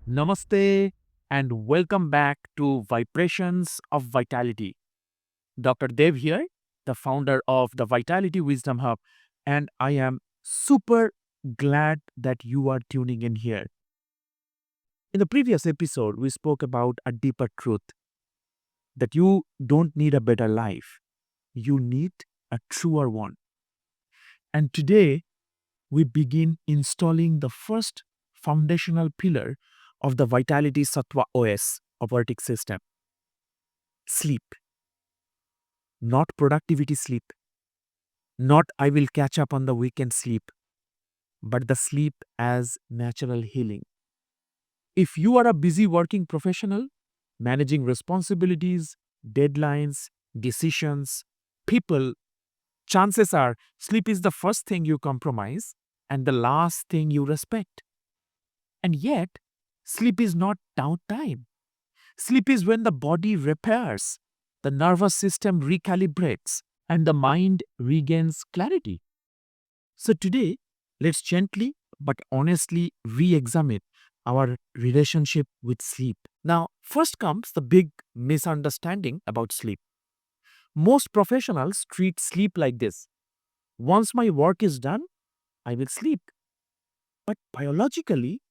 Namaste and welcome back to Vibrations of Vitality. Dr. Dev here, the founder of the Vitality Wisdom Hub, and I am super glad that you are tuning in here. In the previous episode, we spoke about a deeper truth that you don't need a better life, you need a truer one. And today, we begin installing the first foundational pillar of the Vitality Sattva OS operating system: sleep. Not productivity sleep, not I will catch up on the weekend sleep, but the sleep as natural healing. If you are a busy working professional, managing responsibilities, deadlines, decisions, people, chances are sleep is the first thing you compromise and the last thing you respect. And yet, sleep is not downtime. Sleep is when the body repairs, the nervous system recalibrates, and the mind regains clarity. So today, let's gently but honestly re examine our relationship with sleep. Now, first comes the big misunderstanding about sleep. Most professionals treat sleep like this: once my work is done, I will sleep. But biologically,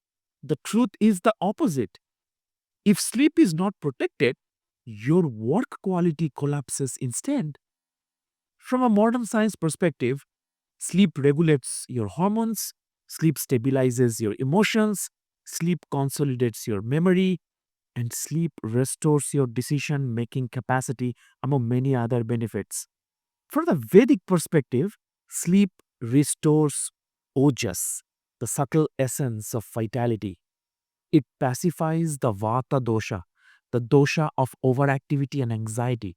the truth is the opposite. If sleep is not protected, your work quality collapses instead. From a modern science perspective, sleep regulates your hormones, sleep stabilizes your emotions, sleep consolidates your memory, and sleep restores your decision making capacity, among many other benefits. From the Vedic perspective, sleep restores ojas, the subtle essence of vitality. It pacifies the vata dosha, the dosha of overactivity and anxiety.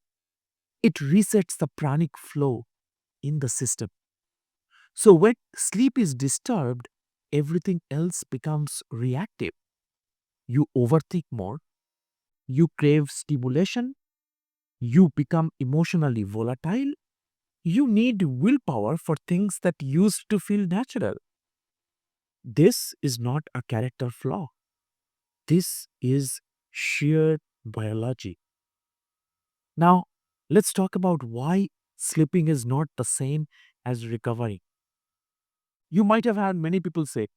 It resets the pranic flow in the system. So when sleep is disturbed, everything else becomes reactive. You overthink more, you crave stimulation, you become emotionally volatile, you need willpower for things that used to feel natural. This is not a character flaw. This is sheer biology. Now, let's talk about why sleeping is not the same as recovering. You might have had many people say,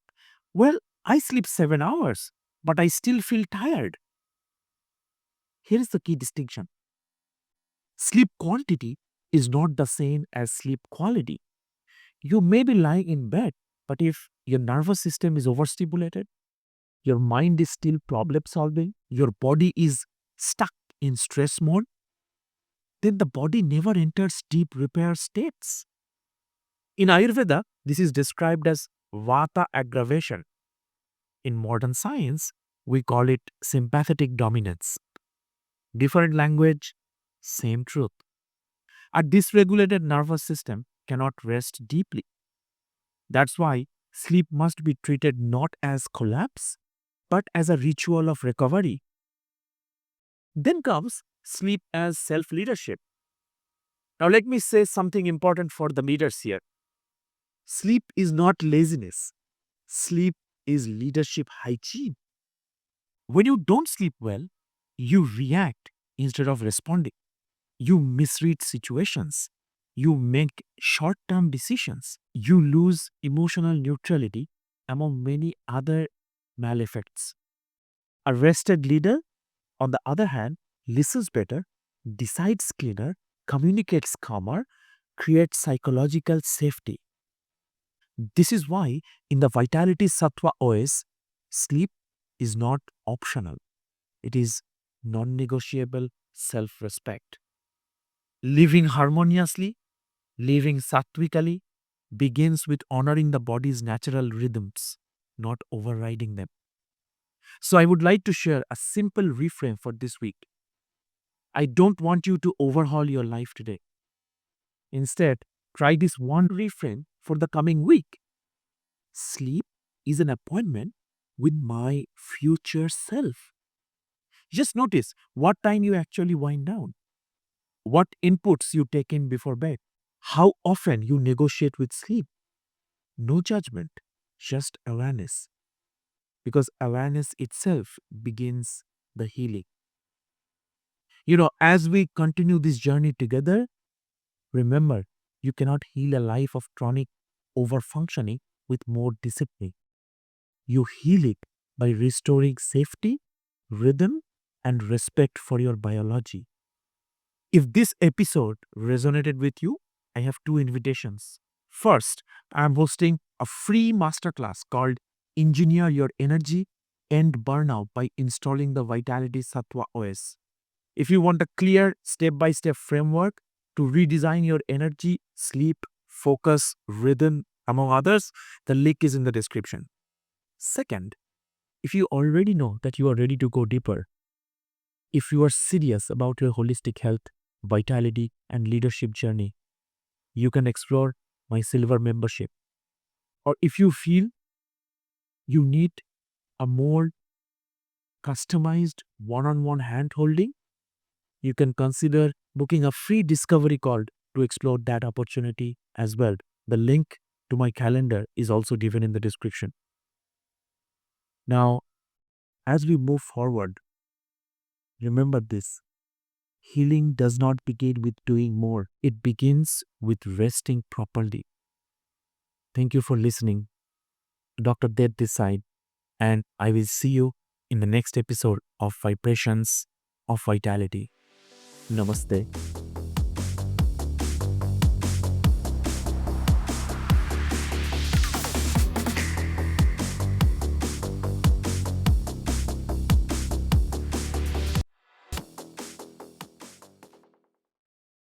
well, I sleep 7 hours, but I still feel tired. Here is the key distinction: sleep quantity is not the same as sleep quality. You may be lying in bed, but if your nervous system is overstimulated, your mind is still problem solving, your body is stuck in stress mode, then the body never enters deep repair states. In Ayurveda, this is described as vata aggravation. In modern science, we call it sympathetic dominance. Different language, same truth. A dysregulated nervous system cannot rest deeply. That's why sleep must be treated not as collapse, but as a ritual of recovery. Then comes sleep as self leadership. Now, let me say something important for the leaders here. Sleep is not laziness, sleep is leadership hygiene. When you don't sleep well, you react instead of responding. You misread situations. You make short term decisions. You lose emotional neutrality, among many other maleffects. A rested leader, on the other hand, listens better, decides cleaner, communicates calmer, creates psychological safety. This is why in the Vitality Sattva OS, sleep is not optional. It is non negotiable self respect. Living harmoniously, living sattvikally, begins with honoring the body's natural rhythms, not overriding them. So, I would like to share a simple reframe for this week. I don't want you to overhaul your life today. Instead, try this one reframe for the coming week: sleep is an appointment with my future self. Just notice what time you actually wind down, what inputs you take in before bed, how often you negotiate with sleep. No judgment, just awareness. because awareness itself begins the healing. As we continue this journey together, remember, you cannot heal a life of chronic overfunctioning with more discipline. You heal it by restoring safety, rhythm, and respect for your biology. If this episode resonated with you, I have two invitations. First, I am hosting a free masterclass called Engineer Your Energy and Burnout by installing the Vitality Sattva OS. If you want a clear step by step framework to redesign your energy, sleep, focus, rhythm, among others, the link is in the description. Second, if you already know that you are ready to go deeper, if you are serious about your holistic health, vitality, and leadership journey, you can explore my silver membership. Or if you feel you need a more customized one on one hand holding, you can consider booking a free discovery call to explore that opportunity as well. The link to my calendar is also given in the description. Now, as we move forward, remember this: healing does not begin with doing more, it begins with resting properly. Thank you for listening. Dr. Dead this side, and I will see you in the next episode of Vibrations of Vitality. Namaste.